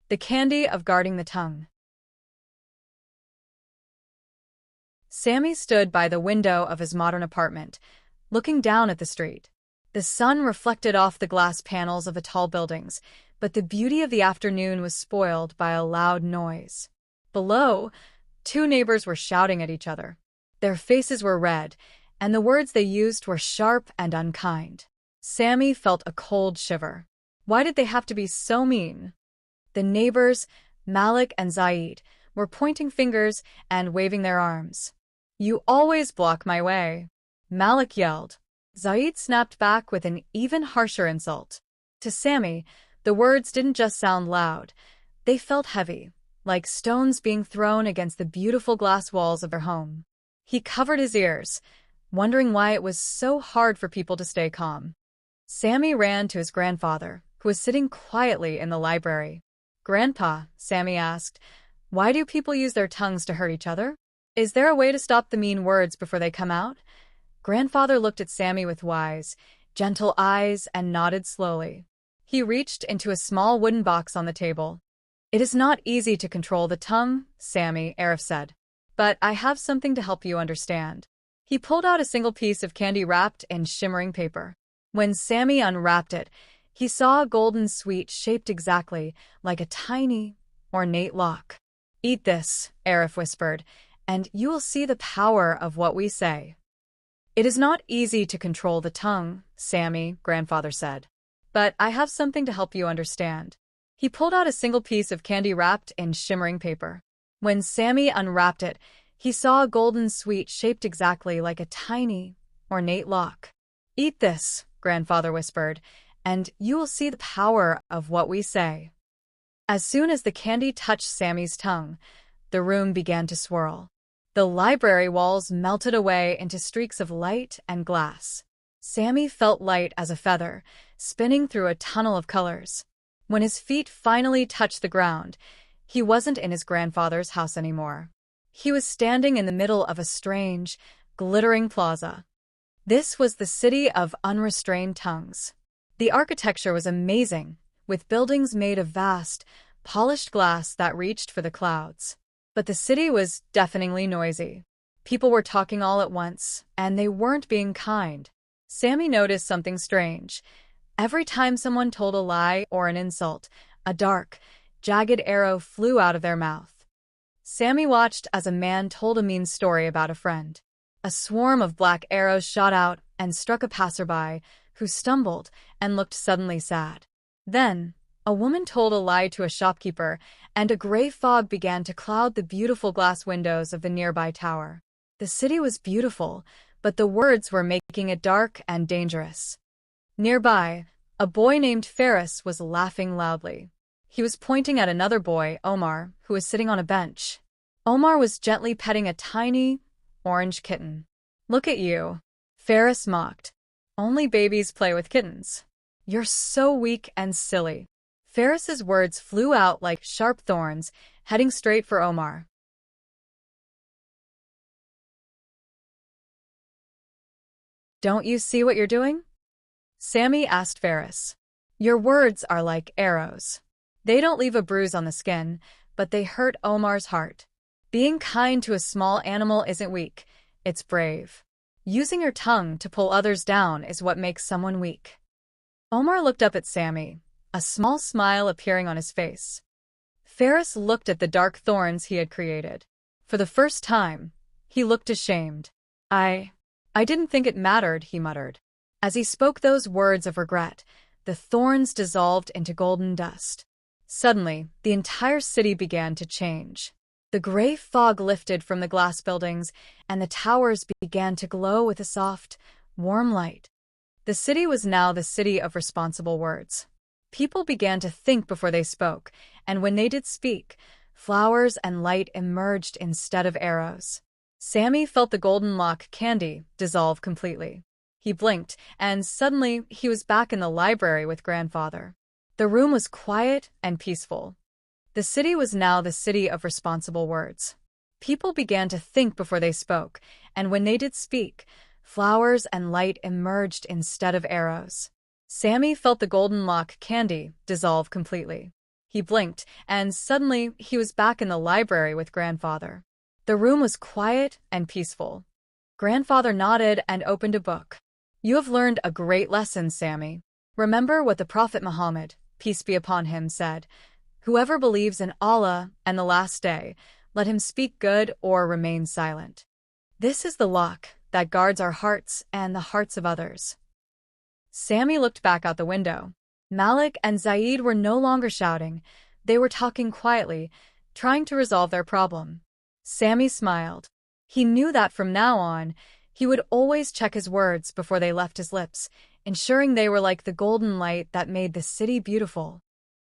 The candy of guarding the tongue. Sami stood by the window of his modern apartment, looking down at the street. The sun reflected off the glass panels of the tall buildings, but the beauty of the afternoon was spoiled by a loud noise. Below, two neighbors were shouting at each other. Their faces were red, and the words they used were sharp and unkind. Sami felt a cold shiver. Why did they have to be so mean? The neighbors, Malik and Zaid, were pointing fingers and waving their arms. "You always block my way," Malik yelled. Zaid snapped back with an even harsher insult. To Sami, the words didn't just sound loud. They felt heavy, like stones being thrown against the beautiful glass walls of their home. He covered his ears, wondering why it was so hard for people to stay calm. Sami ran to his grandfather, who was sitting quietly in the library. "Grandpa," Sami asked, "why do people use their tongues to hurt each other? Is there a way to stop the mean words before they come out?" Grandfather looked at Sami with wise, gentle eyes and nodded slowly. He reached into a small wooden box on the table. "It is not easy to control the tongue," Sami, Arif said. "But I have something to help you understand." He pulled out a single piece of candy wrapped in shimmering paper. When Sami unwrapped it, he saw a golden sweet shaped exactly like a tiny, ornate lock. "Eat this," Arif whispered, "and you will see the power of what we say." "It is not easy to control the tongue," Sami, grandfather said. "But I have something to help you understand." He pulled out a single piece of candy wrapped in shimmering paper. When Sami unwrapped it, he saw a golden sweet shaped exactly like a tiny, ornate lock. "Eat this," grandfather whispered, "and you will see the power of what we say." As soon as the candy touched Sami's tongue, the room began to swirl. The library walls melted away into streaks of light and glass. Sami felt light as a feather, spinning through a tunnel of colors. When his feet finally touched the ground, he wasn't in his grandfather's house anymore. He was standing in the middle of a strange, glittering plaza. This was the city of unrestrained tongues. The architecture was amazing, with buildings made of vast, polished glass that reached for the clouds. But the city was deafeningly noisy. People were talking all at once, and they weren't being kind. Sami noticed something strange. Every time someone told a lie or an insult, a dark, jagged arrow flew out of their mouth. Sami watched as a man told a mean story about a friend. A swarm of black arrows shot out and struck a passerby, who stumbled and looked suddenly sad. Then, a woman told a lie to a shopkeeper, and a gray fog began to cloud the beautiful glass windows of the nearby tower. The city was beautiful, but the words were making it dark and dangerous. Nearby, a boy named Faris was laughing loudly. He was pointing at another boy, Omar, who was sitting on a bench. Omar was gently petting a tiny, orange kitten. "Look at you," Faris mocked. "Only babies play with kittens. You're so weak and silly." Faris's words flew out like sharp thorns, heading straight for Omar. "Don't you see what you're doing?" Sami asked Faris. "Your words are like arrows. They don't leave a bruise on the skin, but they hurt Omar's heart. Being kind to a small animal isn't weak, it's brave. Using your tongue to pull others down is what makes someone weak." Omar looked up at Sami, a small smile appearing on his face. Faris looked at the dark thorns he had created. For the first time, he looked ashamed. I didn't think it mattered," he muttered. As he spoke those words of regret, the thorns dissolved into golden dust. Suddenly, the entire city began to change. The gray fog lifted from the glass buildings, and the towers began to glow with a soft, warm light. The city was now the city of responsible words. People began to think before they spoke, and when they did speak, flowers and light emerged instead of arrows. Sami felt the golden lock candy dissolve completely. He blinked, and suddenly he was back in the library with grandfather. The room was quiet and peaceful. The city was now the city of responsible words. People began to think before they spoke, and when they did speak, flowers and light emerged instead of arrows. Sami felt the golden lock candy dissolve completely. He blinked, and suddenly he was back in the library with Grandfather. The room was quiet and peaceful. Grandfather nodded and opened a book. "You have learned a great lesson, Sami. Remember what the Prophet Muhammad, peace be upon him, said. Whoever believes in Allah and the last day, let him speak good or remain silent. This is the lock that guards our hearts and the hearts of others." Sami looked back out the window. Malik and Zaid were no longer shouting. They were talking quietly, trying to resolve their problem. Sami smiled. He knew that from now on, he would always check his words before they left his lips, ensuring they were like the golden light that made the city beautiful.